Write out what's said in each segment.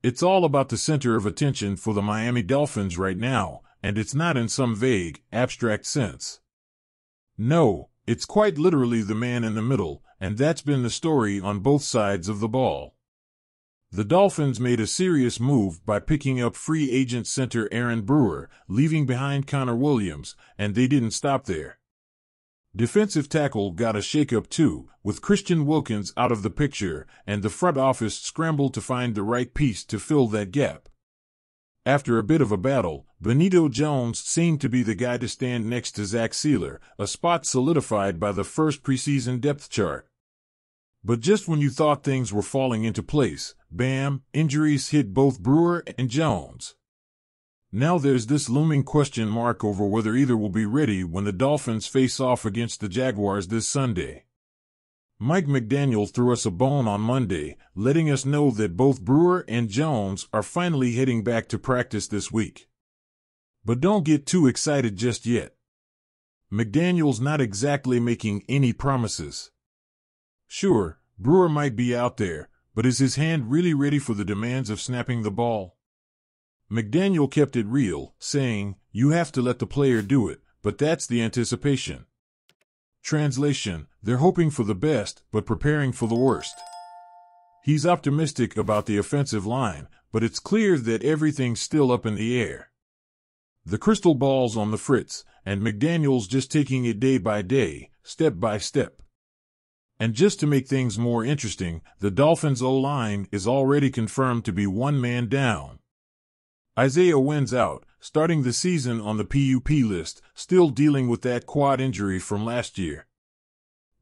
It's all about the center of attention for the Miami Dolphins right now, and it's not in some vague, abstract sense. No, it's quite literally the man in the middle, and that's been the story on both sides of the ball. The Dolphins made a serious move by picking up free agent center Aaron Brewer, leaving behind Connor Williams, and they didn't stop there. Defensive tackle got a shakeup too, with Christian Wilkins out of the picture, and the front office scrambled to find the right piece to fill that gap. After a bit of a battle, Benito Jones seemed to be the guy to stand next to Zach Sealer, a spot solidified by the first preseason depth chart. But just when you thought things were falling into place, bam, injuries hit both Brewer and Jones. Now there's this looming question mark over whether either will be ready when the Dolphins face off against the Jaguars this Sunday. Mike McDaniel threw us a bone on Monday, letting us know that both Brewer and Jones are finally heading back to practice this week. But don't get too excited just yet. McDaniel's not exactly making any promises. Sure, Brewer might be out there, but is his hand really ready for the demands of snapping the ball? McDaniel kept it real, saying, "You have to let the player do it, but that's the anticipation." Translation, they're hoping for the best, but preparing for the worst. He's optimistic about the offensive line, but it's clear that everything's still up in the air. The crystal ball's on the fritz, and McDaniel's just taking it day by day, step by step. And just to make things more interesting, the Dolphins' O-line is already confirmed to be one man down. Isaiah Wynn's out, starting the season on the PUP list, still dealing with that quad injury from last year.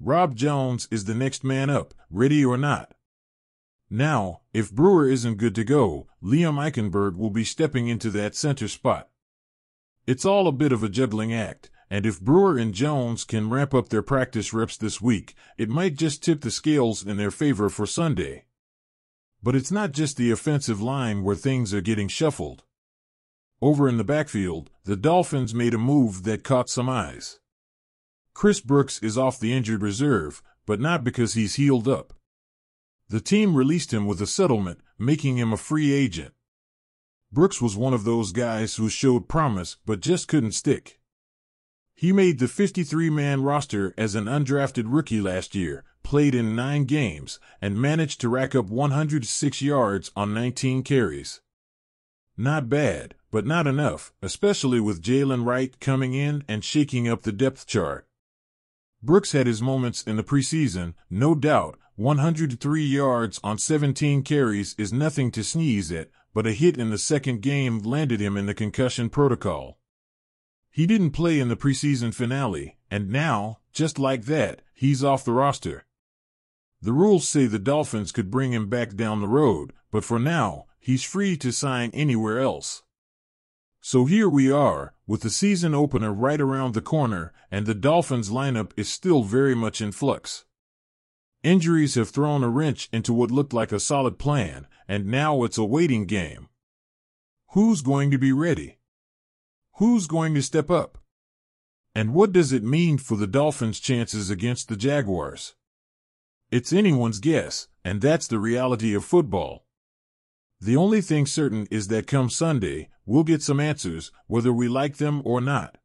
Rob Jones is the next man up, ready or not. Now, if Brewer isn't good to go, Liam Eichenberg will be stepping into that center spot. It's all a bit of a juggling act, and if Brewer and Jones can ramp up their practice reps this week, it might just tip the scales in their favor for Sunday. But it's not just the offensive line where things are getting shuffled. Over in the backfield, the Dolphins made a move that caught some eyes. Chris Brooks is off the injured reserve, but not because he's healed up. The team released him with a settlement, making him a free agent. Brooks was one of those guys who showed promise but just couldn't stick. He made the 53-man roster as an undrafted rookie last year, played in 9 games, and managed to rack up 106 yards on 19 carries. Not bad, but not enough, especially with Jalen Wright coming in and shaking up the depth chart. Brooks had his moments in the preseason, no doubt. 103 yards on 17 carries is nothing to sneeze at, but a hit in the second game landed him in the concussion protocol. He didn't play in the preseason finale, and now, just like that, he's off the roster. The rules say the Dolphins could bring him back down the road, but for now, he's free to sign anywhere else. So here we are, with the season opener right around the corner, and the Dolphins lineup is still very much in flux. Injuries have thrown a wrench into what looked like a solid plan, and now it's a waiting game. Who's going to be ready? Who's going to step up? And what does it mean for the Dolphins' chances against the Jaguars? It's anyone's guess, and that's the reality of football. The only thing certain is that come Sunday, we'll get some answers, whether we like them or not.